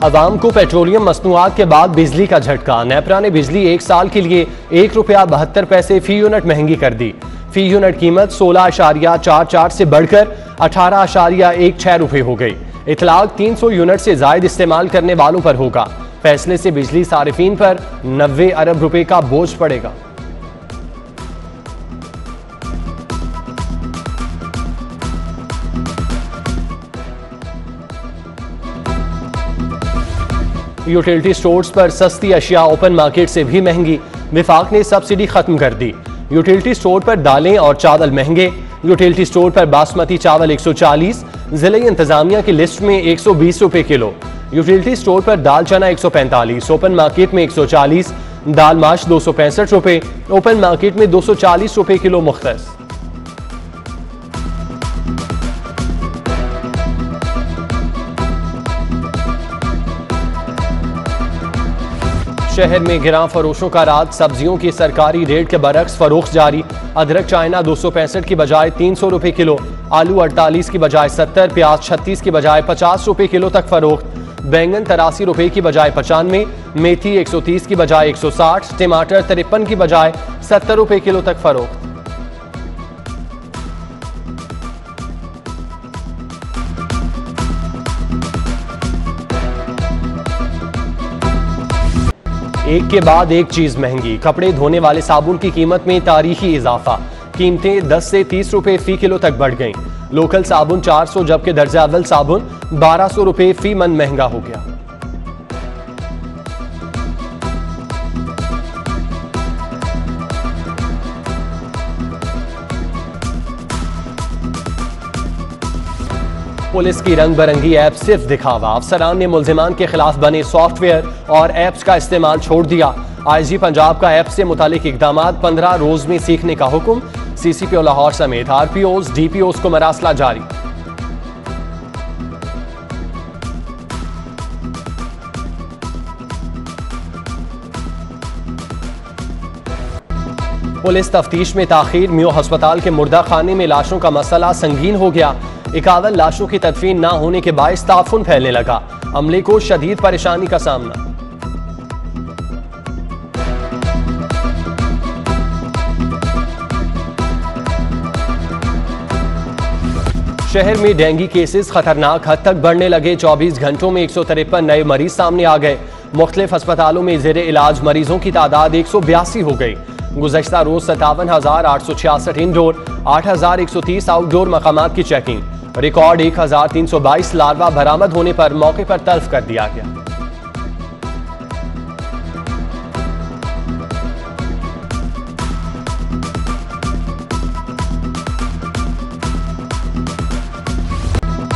अवाम को पेट्रोलियम मसनूआत के बाद बिजली का झटका। नेपरा ने बिजली 1 साल के लिए ₹1.72 फी यूनिट महंगी कर दी। फी यूनिट कीमत 16.44 से बढ़कर 18.16 रुपये हो गई। इतलाक 300 यूनिट से जायद इस्तेमाल करने वालों पर होगा। फैसले से बिजली सारिफीन पर 90 अरब रुपए का बोझ पड़ेगा। यूटिलिटी स्टोर्स पर सस्ती अशिया ओपन मार्केट से भी महंगी। विफाक ने सब्सिडी खत्म कर दी। यूटिलिटी स्टोर पर दालें और चावल महंगे। यूटिलिटी स्टोर पर बासमती चावल 140, जिले इंतजामिया की लिस्ट में 120 रुपए किलो। यूटिलिटी स्टोर पर दाल चना 145, ओपन मार्केट में 140, दाल माश 265 रुपए, ओपन मार्केट में 240 रुपए किलो मुख्तस। शहर में गिरां फरोशों का रात। सब्जियों की सरकारी रेट के बरक्स फरोख्त जारी। अदरक चाइना 265 की बजाय 300 रुपए किलो, आलू 48 की बजाय 70, प्याज 36 की बजाय 50 रुपए किलो तक फरोख्त। बैंगन 83 रुपए की बजाय 95, मेथी 130 की बजाय 160, टमाटर 53 की बजाय 70 रुपए किलो तक फरोख्त। एक के बाद एक चीज महंगी। कपड़े धोने वाले साबुन की कीमत में तारीखी इजाफा। कीमतें 10 से 30 रुपए फी किलो तक बढ़ गईं। लोकल साबुन 400 जबकि दर्जा अव्वल साबुन 1200 रुपए फी मन महंगा हो गया। पुलिस की रंग बरंगी ऐप सिर्फ दिखावा। अफसरान ने मुल्जिमान के खिलाफ बने सॉफ्टवेयर और ऐप्स का इस्तेमाल छोड़ दिया। आईजी पंजाब का ऐप से मुतालिक इकदाम 15 रोज में सीखने का हुक्म। सीसीपीओ लाहौर समेत आरपीओज डीपीओज को मरासला जारी। पुलिस तफ्तीश में ताखीर। म्यू अस्पताल के मुर्दा खाने में लाशों का मसला संगीन हो गया। 51 लाशों की तदफीन न होने के बायस ताफुन फैलने लगा। अमले को शदीद परेशानी का सामना। शहर में डेंगू केसेस खतरनाक हद तक बढ़ने लगे। 24 घंटों में 153 नए मरीज सामने आ गए। मुख्तलिफ अस्पतालों में जेर इलाज मरीजों की तादाद 182 हो गई। गुज़श्ता रोज 57,866 इंडोर, 8,130 आउटडोर मकामात की चेकिंग। रिकॉर्ड 1,322 लार्वा बरामद होने पर मौके पर तल्फ कर दिया गया।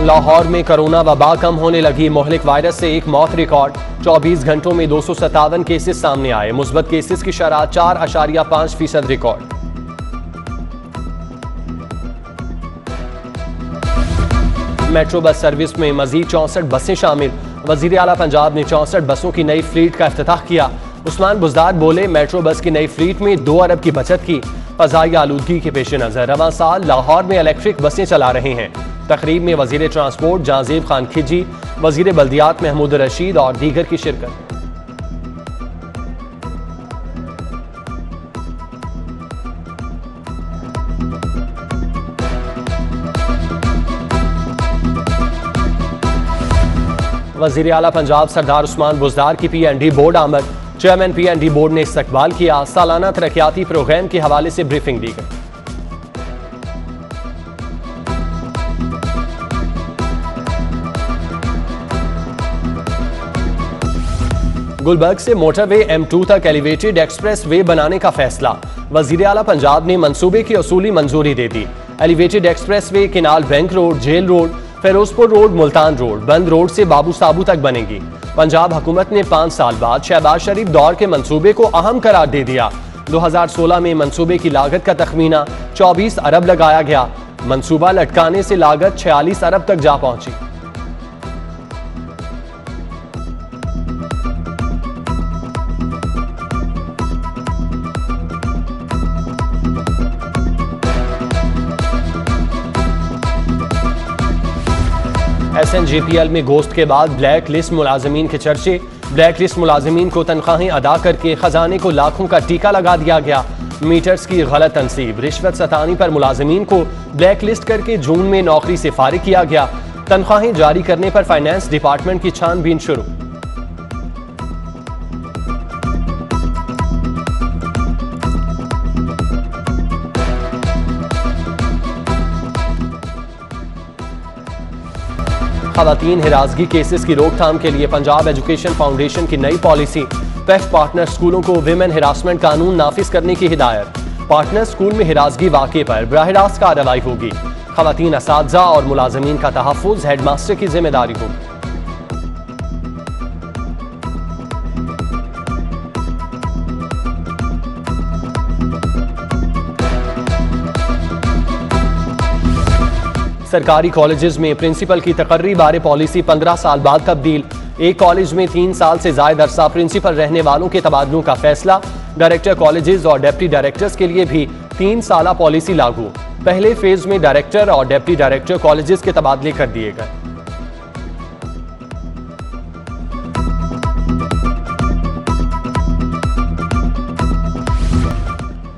लाहौर में कोरोना वबा कम होने लगी। मोहलिक वायरस से एक मौत रिकॉर्ड। 24 घंटों में 257 केसेस सामने आए। मुस्बत केसेस की शरह 4.5% रिकॉर्ड। मेट्रो बस सर्विस में मजीद 64 बसें शामिल। वजीर आला पंजाब ने 64 बसों की नई फ्लीट का इफ्तिताह किया। उस्मान बुज़दार बोले, मेट्रो बस की नई फ्लीट में 2 अरब की बचत की। फ़ज़ाई आलूदगी के पेश नज़र रवां साल लाहौर में इलेक्ट्रिक बसें चला रहे हैं। तकरीब में वजीर ट्रांसपोर्ट जहांज़ेब खान खिजी, वजीर बल्दियात महमूद रशीद और दीगर की शिरकत। वज़ीर आला पंजाब सरदार उस्मान बुज़दार की PND बोर्ड आमद। चेयरमैन PND बोर्ड ने इस्तकबाल किया। सालाना तरक्याती प्रोग्राम के हवाले से ब्रीफिंग दी गई। गुलबर्ग से मोटरवे M2 तक एलिवेटेड एक्सप्रेस वे बनाने का फैसला। वज़ीर आला पंजाब ने मंसूबे की असूली मंजूरी दे दी। Elevated expressway canal bank road, jail road, Ferozepur road, Multan road, Band road से बाबू साबू तक बनेगी। पंजाब हुकूमत ने 5 साल बाद शहबाज शरीफ दौर के मंसूबे को अहम करार दे दिया। 2016 में मंसूबे की लागत का तखमीना 24 अरब लगाया गया। मंसूबा लटकाने से लागत 46 अरब तक जा पहुंची। SNJPL में गोश्त के बाद ब्लैक लिस्ट मुलाजमीन के चर्चे। ब्लैक लिस्ट मुलाजमीन को तनख्वाहें अदा करके खजाने को लाखों का टीका लगा दिया गया। मीटर्स की गलत तनसीब, रिश्वत सतानी पर मुलाजमीन को ब्लैक लिस्ट करके जून में नौकरी से फारिग किया गया। तनख्वाहें जारी करने पर फाइनेंस डिपार्टमेंट की छानबीन शुरू। खवातीन हिरासगी केसेस की रोकथाम के लिए पंजाब एजुकेशन फाउंडेशन की नई पॉलिसी। पेफ पार्टनर स्कूलों को विमेन हिरासमेंट कानून नाफिज करने की हिदायत। पार्टनर स्कूल में हिरासगी वाक़े पर बराह रास्त कार्रवाई होगी। खवातीन असातिज़ा और मुलाजमीन का तहफ़्फ़ुज़ हेडमास्टर की जिम्मेदारी होगी। सरकारी कॉलेजेस में प्रिंसिपल की तकर्री बारे पॉलिसी 15 साल बाद तब्दील। एक कॉलेज में 3 साल से ज्यादा अरसा प्रिंसिपल रहने वालों के तबादलों का फैसला। डायरेक्टर कॉलेजेस और डिप्टी डायरेक्टर्स के लिए भी 3 साला पॉलिसी लागू। पहले फेज में डायरेक्टर और डिप्टी डायरेक्टर कॉलेजेस के तबादले कर दिए गए।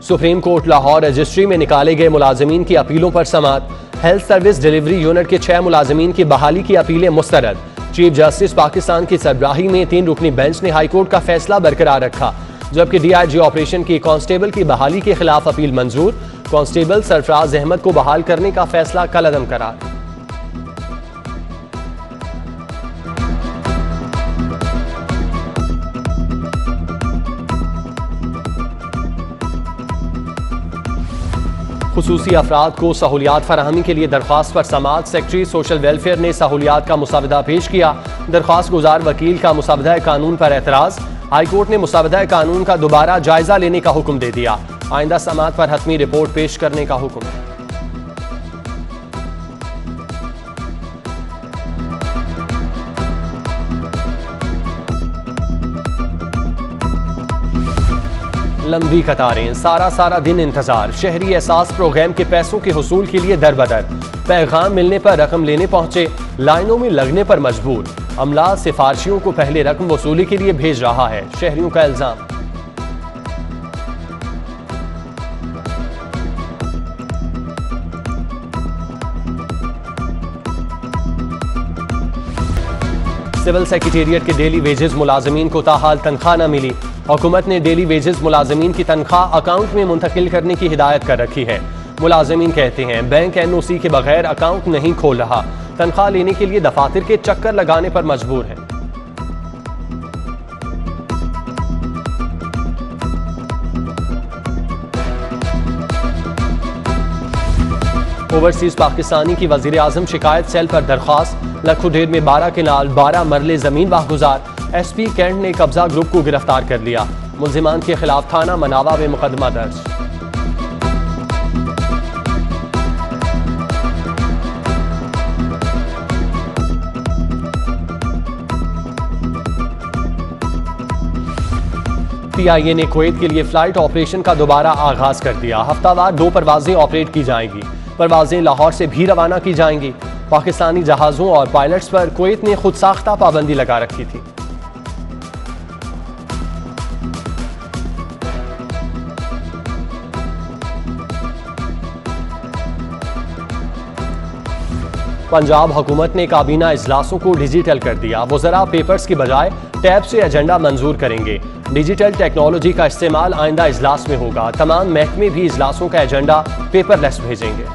सुप्रीम कोर्ट लाहौर रजिस्ट्री में निकाले गए मुलाजमीन की अपीलों पर समाअत। हेल्थ सर्विस डिलीवरी यूनिट के 6 मुलाजमीन की बहाली की अपीलें मुस्तरद। चीफ जस्टिस पाकिस्तान की सरबराही में 3 रुकनी बेंच ने हाईकोर्ट का फैसला बरकरार रखा, जबकि DIG ऑपरेशन की कांस्टेबल की बहाली के खिलाफ अपील मंजूर। कांस्टेबल सरफराज अहमद को बहाल करने का फैसला कलअदम करार। खुसूसी अफराद को सहूलियात फराहमी के लिए दरख्वास्त पर समाअत। सेक्रेटरी सोशल वेलफेयर ने सहूलियात का मुसावदा पेश किया। दरख्वास्त गुजार वकील का मुसावदा कानून पर एतराज। हाईकोर्ट ने मुसावदा कानून का दोबारा जायजा लेने का हुक्म दे दिया। आइंदा समाअत पर हतमी रिपोर्ट पेश करने का हुक्म। लंबी कतारें, सारा दिन इंतजार। शहरी एहसास प्रोग्राम के पैसों के हुसूल के लिए दरबदर। पैगाम मिलने पर रकम लेने पहुंचे, लाइनों में लगने पर मजबूर। अमला सिफारशियों को पहले रकम वसूली के लिए भेज रहा है, शहरियों का इल्जाम। सिविल सेक्रेटेरिएट के डेली वेजेस मुलाजमीन को ताहाल तनख्वाह न मिली। हुकूमत ने डेली वेजेस मुलाजमीन की तनख्वाह अकाउंट में मुंतकिल करने की हिदायत कर रखी है। मुलाजमीन कहते हैं बैंक NOC के बगैर अकाउंट नहीं खोल रहा। तनख्वाह लेने के लिए दफातर के चक्कर लगाने पर मजबूर है। ओवरसीज पाकिस्तानी की वजीर आजम शिकायत सेल पर दरख्वास्त। लखुडेर में 12 केनाल 12 मरले जमीन वाहगुजार। SP कैंट ने कब्जा ग्रुप को गिरफ्तार कर लिया। मुल्जिमान के खिलाफ थाना मनावा में मुकदमा दर्ज। PIA ने कुवैत के लिए फ्लाइट ऑपरेशन का दोबारा आगाज कर दिया। हफ्तावार 2 परवाजें ऑपरेट की जाएंगी। परवाजें लाहौर से भी रवाना की जाएंगी। पाकिस्तानी जहाजों और पायलट्स पर कुवैत ने खुद साख्ता पाबंदी लगा रखी थी। पंजाब हुकूमत ने काबीना इजलासों को डिजिटल कर दिया। वज़रा पेपर्स की बजाय टैब से एजेंडा मंजूर करेंगे। डिजिटल टेक्नोलॉजी का इस्तेमाल आइंदा इजलास में होगा। तमाम महकमे भी इजलासों का एजेंडा पेपरलेस भेजेंगे।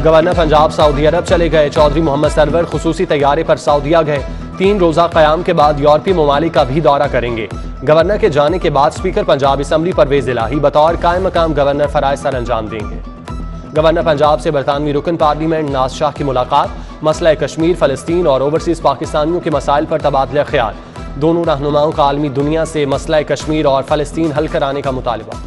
गवर्नर पंजाब सऊदी अरब चले गए। चौधरी मोहम्मद सरवर खुसूसी तैयारे पर सऊदीया गए। 3 रोजा क़याम के बाद यूरोपीय ममालिक का भी दौरा करेंगे। गवर्नर के जाने के बाद स्पीकर पंजाब असम्बली परवेज इलाही बतौर कायम मकाम गवर्नर फराइज सर अंजाम देंगे। गवर्नर पंजाब से बरतानवी रुकन पार्लियामेंट नाज शाह की मुलाकात। मसला कश्मीर, फ़लस्तीन और ओवरसीज पाकिस्तानियों के मसाइल पर तबादला ख्याल। दोनों रहनुमाओं का आलमी दुनिया से मसला कश्मीर और फ़लस्तीन हल कराने का मुतालबा।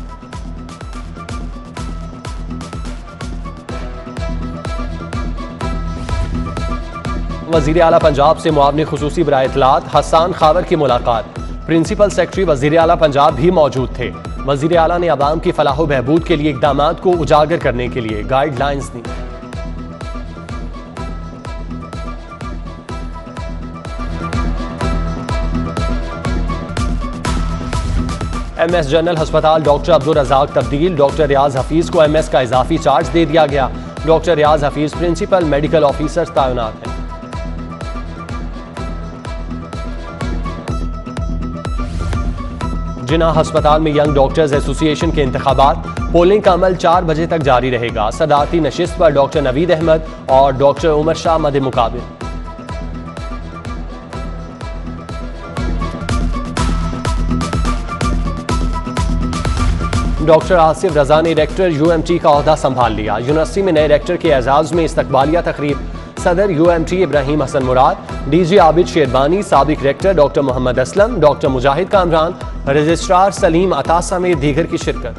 वज़ीर आला पंजाब से मुआवने खुसूसी बराए इत्तलात हसन खावर की मुलाकात। प्रिंसिपल सेक्रेटरी वजीर आला पंजाब भी मौजूद थे। वजीर आला ने अवाम की फलाह बहबूद के लिए इकदामात को उजागर करने के लिए गाइडलाइंस दी। MS जनरल अस्पताल डॉक्टर अब्दुल रज़ाक तब्दील, डॉक्टर रियाज हफीज को MS का इजाफी चार्ज दे दिया गया। डॉक्टर रियाज हफीज प्रिंसिपल मेडिकल ऑफिसर तैनात हैं। जिन्ना अस्पताल में यंग डॉक्टर्स एसोसिएशन के इंतखाबात, पोलिंग का अमल 4 बजे तक जारी रहेगा। सदारती नशिस्त पर डॉक्टर नवीद अहमद और डॉक्टर उमर शाह मद मुकाबिल। डॉक्टर आसिफ रजा ने रेक्टर UMT का ओहदा संभाल लिया। यूनिवर्सिटी में नए रेक्टर के एजाज में इस्तकबालिया तकरीब, सदर UMT इब्राहिम हसन मुराद, DG आबिद शेरबानी, साबिक rector doctor Mohammad Aslam, doctor Mujahid Kamran, registrar Saleem Atta समेत दीगर की शिरकत।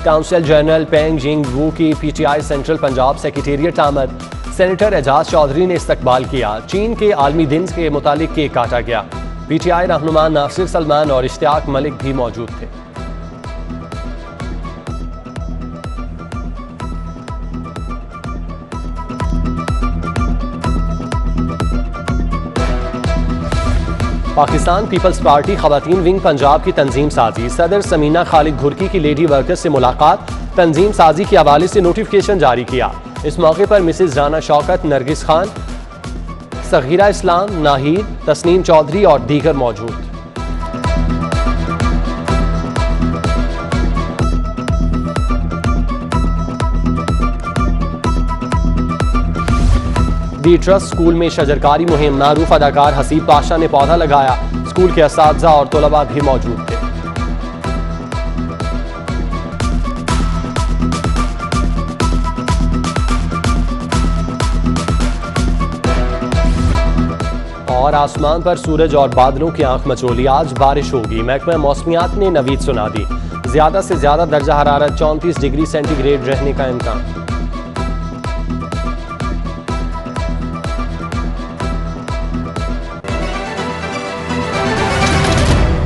काउंसिल जनरल पेंग जिंग वू की PTI सेंट्रल पंजाब सेक्रेटेरिएट आमद। सेनेटर एजाज चौधरी ने इस्तकबाल किया। चीन के आलमी दिन के मुतालिक केक काटा गया। PTI रहनुमा नासिर सलमान और इश्तियाक मलिक भी मौजूद थे। पाकिस्तान पीपल्स पार्टी खवातीन विंग पंजाब की तंजीम साजी, सदर समीना खालिद घुरकी की लेडी वर्कर्स से मुलाकात, तंजीम साजी के हवाले से नोटिफिकेशन जारी किया। इस मौके पर मिसेज राना शौकत, नरगिस खान, सगीरा इस्लाम, नाहिद, तस्नीम चौधरी और दीगर मौजूद। दी ट्रस्ट स्कूल में शजरकारी मुहिम, मारूफ अदाकार हसीब पाशा ने पौधा लगाया। स्कूल के असातिज़ा और तलबा भी मौजूद थे। और आसमान पर सूरज और बादलों की आंख मचोली, आज बारिश होगी। महकमा मौसमियात ने नवीद सुना दी। ज्यादा से ज्यादा दर्जा हरारत 34 डिग्री सेंटीग्रेड रहने का इम्कान।